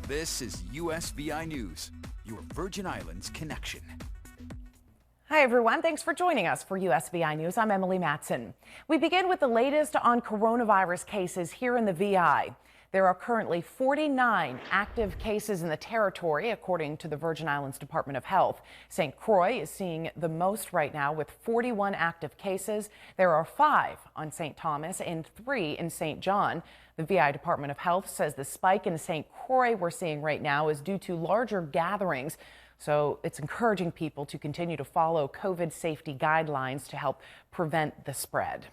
This is USVI News, your Virgin Islands connection. Hi, everyone. Thanks for joining us for USVI News. I'm Emily Matson. We begin with the latest on coronavirus cases here in the VI. There are currently 49 active cases in the territory, according to the Virgin Islands Department of Health. St. Croix is seeing the most right now with 41 active cases. There are 5 on St. Thomas and 3 in St. John. The VI Department of Health says the spike in St. Croix we're seeing right now is due to larger gatherings. So it's encouraging people to continue to follow COVID safety guidelines to help prevent the spread.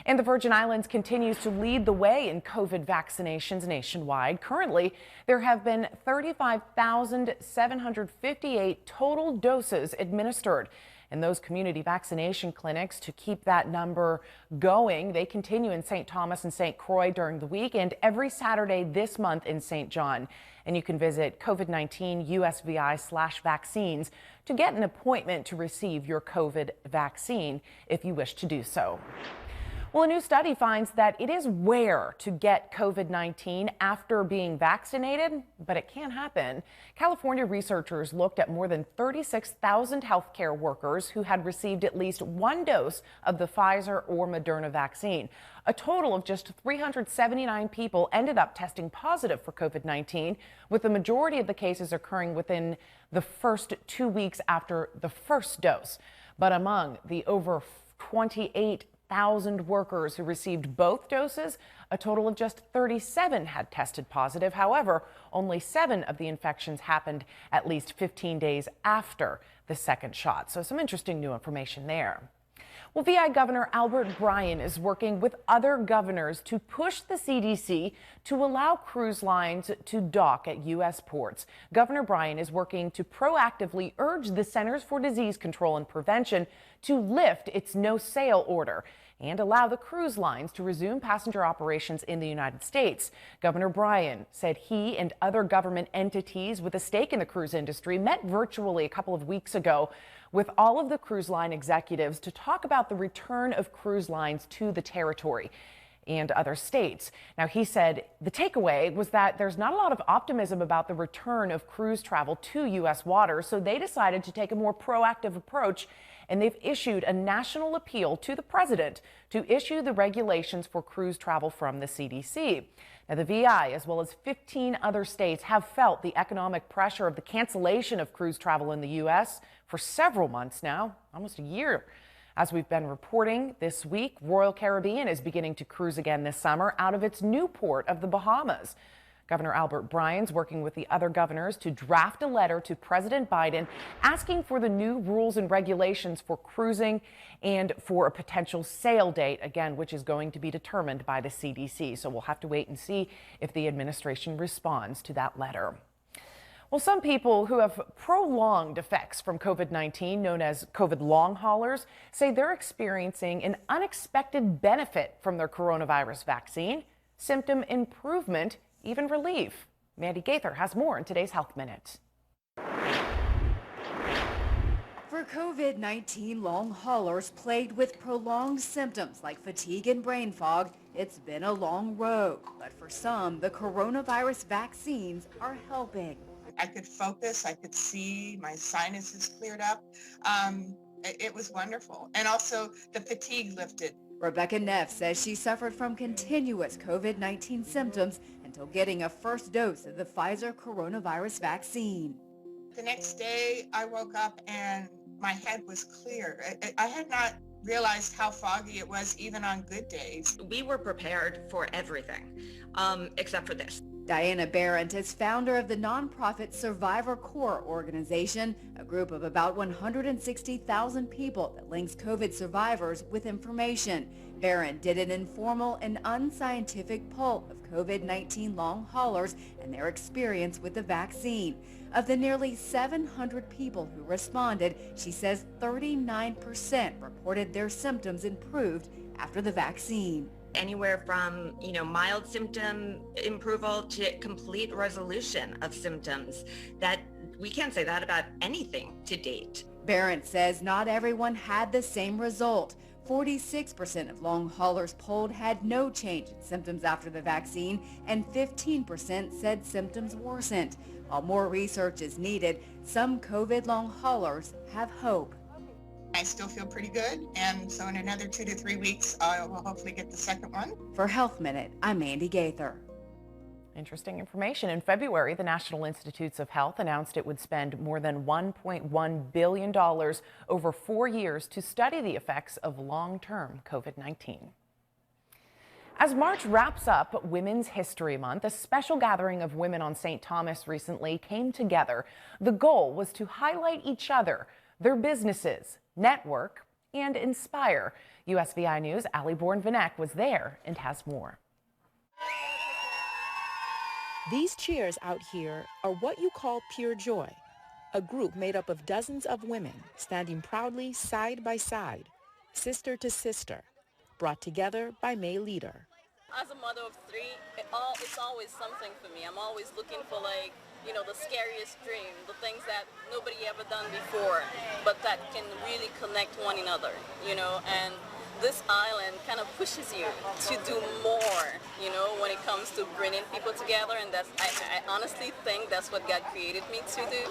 And the Virgin Islands continues to lead the way in COVID vaccinations nationwide. Currently, there have been 35,758 total doses administered. And those community vaccination clinics, to keep that number going, they continue in St. Thomas and St. Croix during the week and every Saturday this month in St. John. And you can visit COVID19 USVI/vaccines to get an appointment to receive your COVID vaccine if you wish to do so. Well, a new study finds that it is rare to get COVID-19 after being vaccinated, but it can happen. California researchers looked at more than 36,000 healthcare workers who had received at least one dose of the Pfizer or Moderna vaccine. A total of just 379 people ended up testing positive for COVID-19, with the majority of the cases occurring within the first 2 weeks after the first dose. But among the over 28,000 workers who received both doses, a total of just 37 had tested positive. However, only 7 of the infections happened at least 15 days after the second shot. So some interesting new information there. Well, VI Governor Albert Bryan is working with other governors to push the CDC to allow cruise lines to dock at U.S. ports. Governor Bryan is working to proactively urge the Centers for Disease Control and Prevention to lift its no-sail order and allow the cruise lines to resume passenger operations in the United States. Governor Bryan said he and other government entities with a stake in the cruise industry met virtually a couple of weeks ago with all of the cruise line executives to talk about the return of cruise lines to the territory and other states. Now, he said the takeaway was that there's not a lot of optimism about the return of cruise travel to U.S. waters, so they decided to take a more proactive approach, and they've issued a national appeal to the president to issue the regulations for cruise travel from the CDC. Now, the VI, as well as 15 other states, have felt the economic pressure of the cancellation of cruise travel in the U.S. for several months now, almost a year. As we've been reporting this week, Royal Caribbean is beginning to cruise again this summer out of its new port of the Bahamas. Governor Albert Bryan's working with the other governors to draft a letter to President Biden asking for the new rules and regulations for cruising and for a potential sail date, again, which is going to be determined by the CDC. So we'll have to wait and see if the administration responds to that letter. Well, some people who have prolonged effects from COVID-19, known as COVID long haulers, say they're experiencing an unexpected benefit from their coronavirus vaccine, symptom improvement, even relief. Mandy Gaither has more in today's Health Minute. For COVID-19 long haulers plagued with prolonged symptoms like fatigue and brain fog, it's been a long road. But for some, the coronavirus vaccines are helping. I could focus, I could see, my sinuses cleared up. It was wonderful. And also the fatigue lifted. Rebecca Neff says she suffered from continuous COVID-19 symptoms until getting a first dose of the Pfizer coronavirus vaccine. The next day I woke up and my head was clear. I had not realized how foggy it was even on good days. We were prepared for everything, except for this. Diana Barrett is founder of the nonprofit Survivor Corps organization, a group of about 160,000 people that links COVID survivors with information. Barrett did an informal and unscientific poll of COVID-19 long haulers and their experience with the vaccine. Of the nearly 700 people who responded, she says 39% reported their symptoms improved after the vaccine. Anywhere from, mild symptom improval to complete resolution of symptoms. That we can't say that about anything to date. Barrett says not everyone had the same result. 46% of long haulers polled had no change in symptoms after the vaccine, and 15% said symptoms worsened. While more research is needed, some COVID long haulers have hope. I still feel pretty good, and so in another 2 to 3 weeks, I will hopefully get the second one. For Health Minute, I'm Andy Gaither. Interesting information. In February, the National Institutes of Health announced it would spend more than $1.1 billion over 4 years to study the effects of long-term COVID-19. As March wraps up Women's History Month, a special gathering of women on St. Thomas recently came together. The goal was to highlight each other, their businesses, network, and inspire. USVI News' Ali Bourne-Vanek was there and has more. These cheers out here are what you call Pure Joy, a group made up of dozens of women standing proudly side by side, sister to sister, brought together by May Leader. As a mother of three, it's always something for me. I'm always looking for, the scariest dream, the things that nobody ever done before, but that can really connect one another, and this island kind of pushes you to do more, when it comes to bringing people together, and I honestly think that's what God created me to do.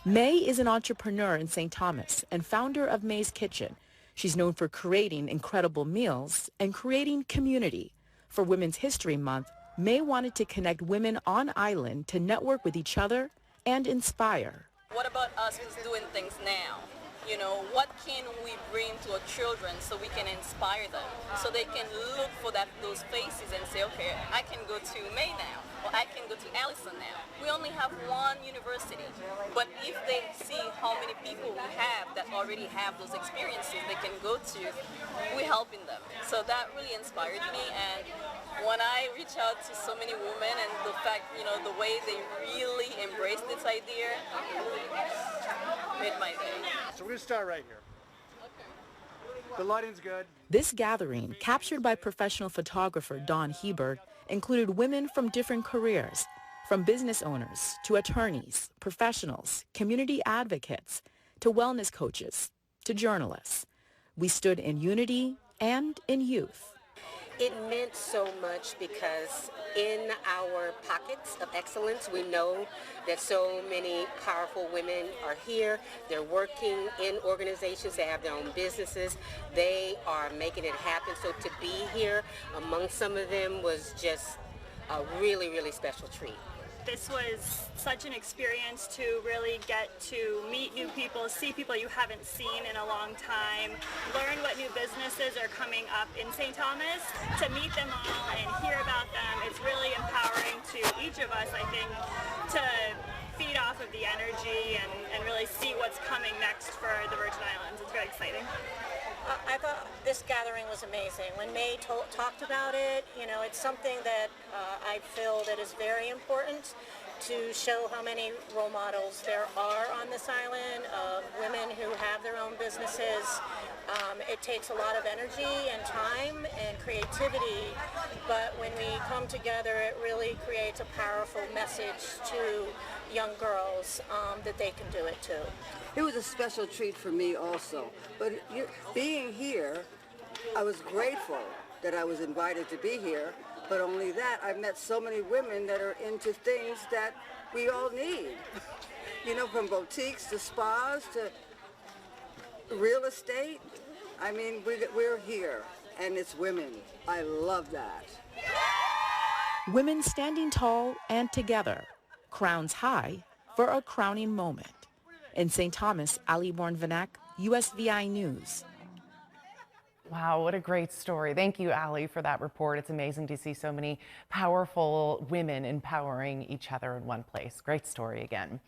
May is an entrepreneur in St. Thomas and founder of May's Kitchen. She's known for creating incredible meals and creating community. For Women's History Month, May wanted to connect women on island to network with each other and inspire. What about us who's doing things now? What can we bring to our children so we can inspire them, so they can look for those faces and say, okay, I can go to May now, or I can go to Allison now. We only have one university, but if they see how many people we have that already have those experiences they can go to, we're helping them. So that really inspired me, and when I reach out to so many women and the fact, the way they really embrace this idea, made my day. So we're going to start right here. The lighting's good. This gathering, captured by professional photographer Dawn Hebert, included women from different careers, from business owners to attorneys, professionals, community advocates, to wellness coaches, to journalists. We stood in unity and in youth. It meant so much because in our pockets of excellence, we know that so many powerful women are here. They're working in organizations. They have their own businesses. They are making it happen. So to be here among some of them was just a really, really special treat. This was such an experience to really get to meet new people, see people you haven't seen in a long time, learn what new businesses are coming up in St. Thomas, to meet them all and hear about them. It's really empowering to each of us, I think, to feed off of the energy and really see what's coming next for the Virgin Islands. It's very exciting. I thought this gathering was amazing. When May talked about it, it's something that I feel that is very important to show how many role models there are on this island of women who have their own businesses. It takes a lot of energy and time and creativity, but when we come together, it really creates a powerful message to young girls that they can do it too. It was a special treat for me also, but being here, I was grateful that I was invited to be here, but only that, I've met so many women that are into things that we all need. From boutiques to spas to real estate. I mean, we're here, and it's women. I love that. Women standing tall and together, crowns high for a crowning moment. In St. Thomas, Ali Bourne-Vanek, USVI News. Wow, what a great story. Thank you, Ali, for that report. It's amazing to see so many powerful women empowering each other in one place. Great story again.